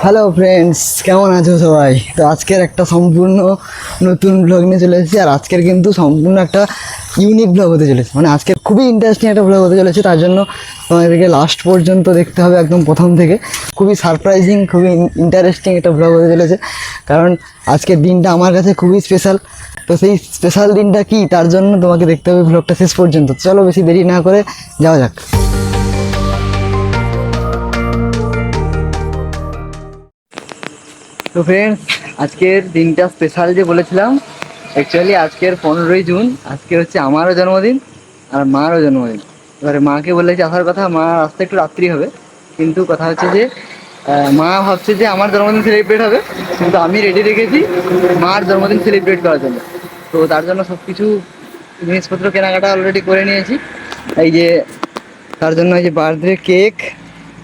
Hello friends, কেমন আছো সবাই? তো আজকের একটা সম্পূর্ণ নতুন ব্লগ নিয়ে চলে এসেছি। আর আজকের কিন্তু সম্পূর্ণ একটা ইউনিক ব্লগ হতে চলেছে, মানে আজকের খুবই ইন্টারেস্টিং একটা ব্লগ হতে চলেছে। তার জন্য তোমাদেরকে লাস্ট পর্যন্ত দেখতে হবে, একদম প্রথম থেকে। খুবই সারপ্রাইজিং, খুবই ইন্টারেস্টিং একটা ব্লগ হতে চলেছে, কারণ আজকের দিনটা আমার কাছে খুবই স্পেশাল। তো সেই স্পেশাল দিনটা কি, তার জন্য তোমাকে দেখতে হবে ব্লগটা শেষ পর্যন্ত। চলো বেশি দেরি না করে যাওয়া যাক। তো ফ্রেন্ডস, আজকের দিনটা স্পেশাল যে বলেছিলাম, অ্যাকচুয়ালি আজকের 15ই জুন। আজকে হচ্ছে আমারও জন্মদিন আর মারও জন্মদিন। এবারে মাকে বলেছি আসার কথা, মা আসতে একটু রাত্রি হবে, কিন্তু কথা হচ্ছে যে মা ভাবছে যে আমার জন্মদিন সেলিব্রেট হবে, কিন্তু আমি রেডি রেখেছি মার জন্মদিন সেলিব্রেট করার জন্য। তো তার জন্য সব কিছু জিনিসপত্র কেনাকাটা অলরেডি করে নিয়েছি। এই যে তার জন্য এই যে বার্থডে কেক,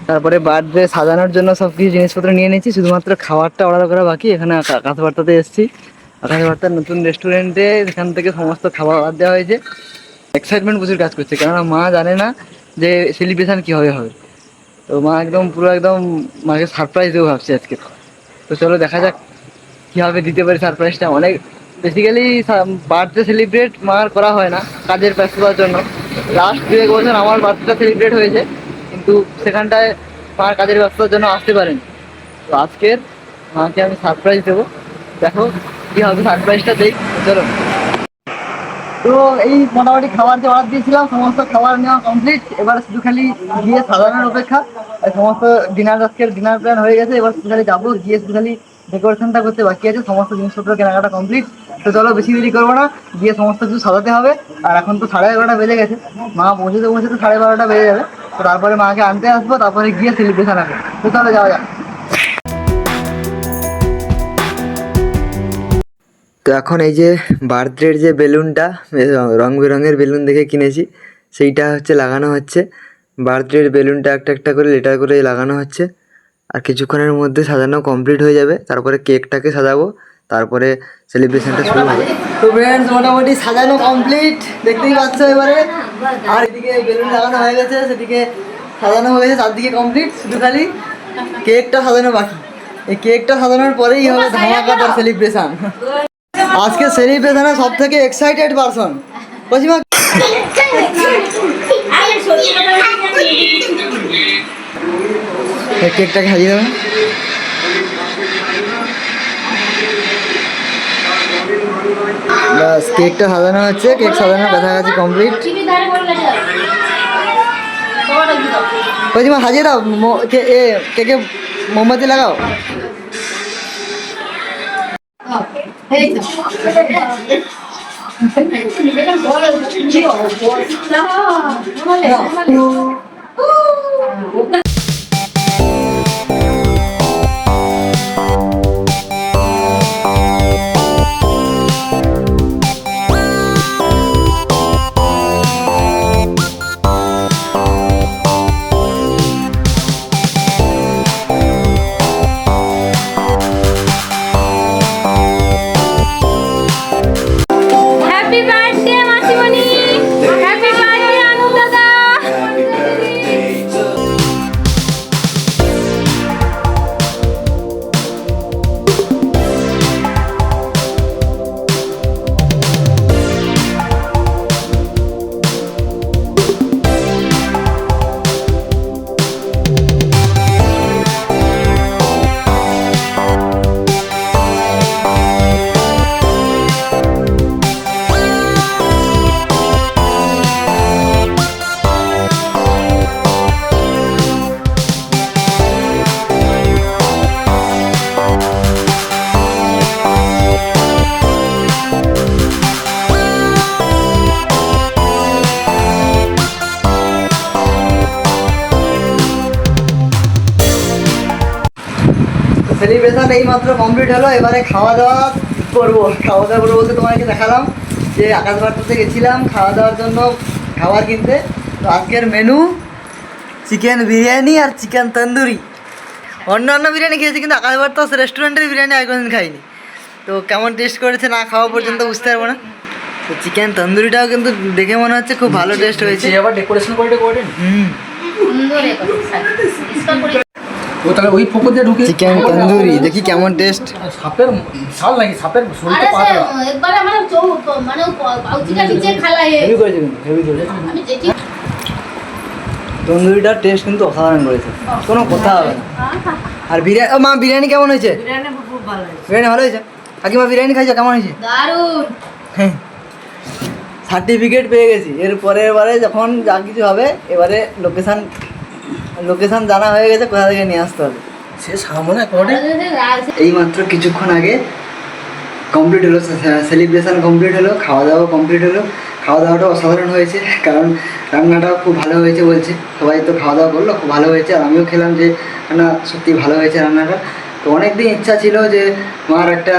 তারপরে বার্থডে সাজানোর জন্য সব কিছু জিনিসপত্র নিয়ে নিয়েছি, শুধুমাত্র খাবারটা অর্ডার করা বাকি। এখানে আকাশবার্তাতে এসেছি, আকাশবার্তার নতুন রেস্টুরেন্টে, এখান থেকে সমস্ত খাবার অর্ডার দেওয়া হয়েছে। এক্সাইটমেন্ট প্রচুর কাজ করছে, কেননা মা জানে না যে সেলিব্রেশন কীভাবে হবে। তো মা একদম পুরো একদম মাকে সারপ্রাইজ দেবো ভাবছি আজকে। তো চলো দেখা যাক কীভাবে দিতে পারি সারপ্রাইজটা। অনেক বেসিক্যালি বার্থডে সেলিব্রেট মার করা হয় না কাজের ব্যস্ততার জন্য। লাস্ট 2-1 বছর আমার বার্থডেটা সেলিব্রেট হয়েছে, কিন্তু সেখানটায় মার কাজের ব্যস্ততার জন্য আসতে পারেনি। তো আজকের মাকে আমি সারপ্রাইজ দেবো, দেখো কী হবে সারপ্রাইজটা, দেই চলো। তো এই মোটামুটি খাবার যে অর্ডার দিয়েছিলাম, সমস্ত খাবার নেওয়া কমপ্লিট। এবার শুধু খালি গিয়ে সাজানোর অপেক্ষা। সমস্ত আজকের ডিনার প্ল্যান হয়ে গেছে, এবার শুধু খালি যাবো, গিয়ে শুধু খালি ডেকোরেশনটা করতে বাকি আছে। সমস্ত জিনিসপত্র কেনাকাটা কমপ্লিট। তো চলো বেশি দেরি করবো না, গিয়ে সমস্ত কিছু সাজাতে হবে। আর এখন তো 11:30 বেজে গেছে, মা পৌঁছতে 12:30 বেজে যাবে। তো তারপরে মাকে আনতে আসবো, তারপরে গিয়ে সেলিব্রেশন হবে। তো চলো যাওয়া যাক। তো এখন এই যে বার্থডের যে বেলুনটা, রং বেরঙের বেলুন দেখে কিনেছি, সেইটা হচ্ছে লাগানো হচ্ছে। বার্থডের বেলুনটা একটা একটা করে লেটার করে লাগানো হচ্ছে। আর কিছুক্ষণের মধ্যে সাজানো কমপ্লিট হয়ে যাবে, তারপরে কেকটাকে সাজাবো, তারপরে সেলিব্রেশনটা শুরু হবে। তো ফ্রেন্ডস, মোটামুটি সাজানো কমপ্লিট, দেখতেই পাচ্ছ এবারে। আর এদিকে বেলুন লাগানো হয়ে গেছে, সেদিকে সাজানো হয়ে গেছে, চারদিকে কমপ্লিট, শুধু খালি কেকটা সাজানো বাকি। এই কেকটা সাজানোর পরেই হবে ধামাকাদার সেলিব্রেশন। আজকে সেলিব্রেশনে সব থেকে এক্সাইটেড পারসন প্রতিমা। কেকটাকে সাজিয়ে দেবেন। বাস কেকটা সাজানো হচ্ছে, কেক সাজানোর কাছাকাছি কমপ্লিট। প্রতিমা সাজিয়ে দাও, কেকে মোমবাতি লাগাও। সেলিব্রেশন এইমাত্র কমপ্লিট হলো, এবারে খাওয়া দাওয়া করবো। খাওয়া দাওয়া করবো বলতে তোমাকে দেখালাম যে আকাশবার্তাতে গেছিলাম খাওয়া দাওয়ার জন্য খাবার কিনতে। তো আজকের মেনু চিকেন বিরিয়ানি আর চিকেন তন্দুরি। অন্য বিরিয়ানি খেয়েছি, কিন্তু আকাশবার্তা রেস্টুরেন্টের বিরিয়ানি একদিন খাইনি। তো কেমন টেস্ট করেছে না খাওয়া পর্যন্ত বুঝতে পারবো না। তো চিকেন তন্দুরিটাও কিন্তু দেখে মনে হচ্ছে খুব ভালো টেস্ট হয়েছে। আবার ডেকোরেশন করে হুম। ও তাহলে ওই পুকুর দিয়ে ঢুকে চিকেন তন্দুরি দেখি কেমন টেস্ট। সাপের বিশাল নাকি সাপের শরীরটা আরে সে পাতলা একবারে মানে মানে পাউচিটা নিচে খালায় হেভি করেছে কিন্তু হেভি করেছে। আমি দেখি তন্দুরিটার টেস্ট কিন্তু অসাধারণ করেছে, কোনো কথা হবে না। আর বিরিয়ানি, ও মা বিরিয়ানি কেমন হয়েছে? বিরিয়ানি খুব ভালো হয়েছে, বিরিয়ানি ভালো হয়েছে? কাকিমা বিরিয়ানি খাইছো, কেমন হয়েছে? দারুণ। সার্টিফিকেট পেয়ে গেছি। এর পরের বারে যখন যা কিছু হবে, এবারে লোকেশান জানা হয়ে গেছে, কোথা থেকে নিয়ে আসতে হবে। সে সামনে কোটে এই মাত্র কিছুক্ষণ আগে কমপ্লিট হলো, সেলিব্রেশন কমপ্লিট হলো, খাওয়া দাওয়া কমপ্লিট হলো। খাওয়া দাওয়াটা অসাধারণ হয়েছে, কারণ রান্নাটাও খুব ভালো হয়েছে বলছে সবাই। তো খাওয়া দাওয়া করলো, খুব ভালো হয়েছে। আর আমিও খেলাম যে না সত্যি ভালো হয়েছে রান্নাটা। তো অনেক দিন ইচ্ছা ছিল যে মার একটা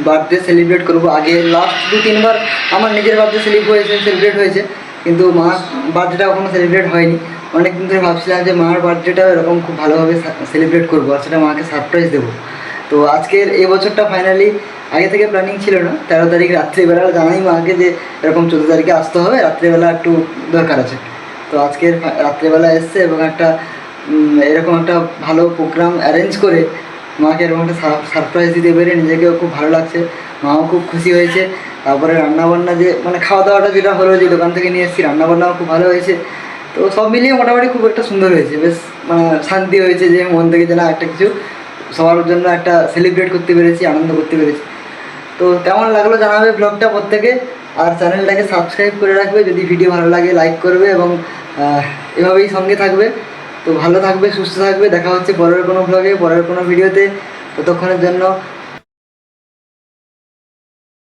বার্থডে সেলিব্রেট করবো। আগে লাস্ট 2-3 বার আমার নিজের বার্থডে সেলিব্রেট হয়েছে, কিন্তু মার বার্থডেটা কখনো সেলিব্রেট হয়নি। অনেক দিন ধরে ভাবছিলাম যে মার বার্থডেটা এরকম খুব ভালোভাবে সেলিব্রেট করবো, আর সেটা মাকে সারপ্রাইজ দেবো। তো আজকের এই বছরটা ফাইনালি, আগে থেকে প্ল্যানিং ছিল না, 13 তারিখ রাত্রিবেলা জানাই মাকে যে এরকম 14 তারিখে আসতে হবে, রাত্রিবেলা একটু দরকার আছে। তো আজকের রাত্রিবেলা এসছে এবং একটা এরকম একটা ভালো প্রোগ্রাম অ্যারেঞ্জ করে মাকে এরকম একটা সারপ্রাইজ দিতে পেরে নিজেকেও খুব ভালো লাগছে, মাও খুব খুশি হয়েছে। তারপরে রান্নাবান্না যে মানে খাওয়া দাওয়াটা যেটা হলো, যে দোকান থেকে নিয়ে এসেছি, রান্নাবান্নাও খুব ভালো হয়েছে। তো সব মিলিয়ে মোটামুটি খুব একটা সুন্দর হয়েছে, বেশ মানে শান্তি হয়েছে যে মন থেকে যে না একটা কিছু সবার জন্য একটা সেলিব্রেট করতে পেরেছি, আনন্দ করতে পেরেছি। তো কেমন লাগলো জানাবে ব্লগটা প্রত্যেকে, আর চ্যানেলটাকে সাবস্ক্রাইব করে রাখবে। যদি ভিডিও ভালো লাগে লাইক করবে এবং এভাবেই সঙ্গে থাকবে। তো ভালো থাকবে, সুস্থ থাকবে। দেখা হচ্ছে পরের কোনো ব্লগে, পরের কোনো ভিডিওতে। ততক্ষণের জন্য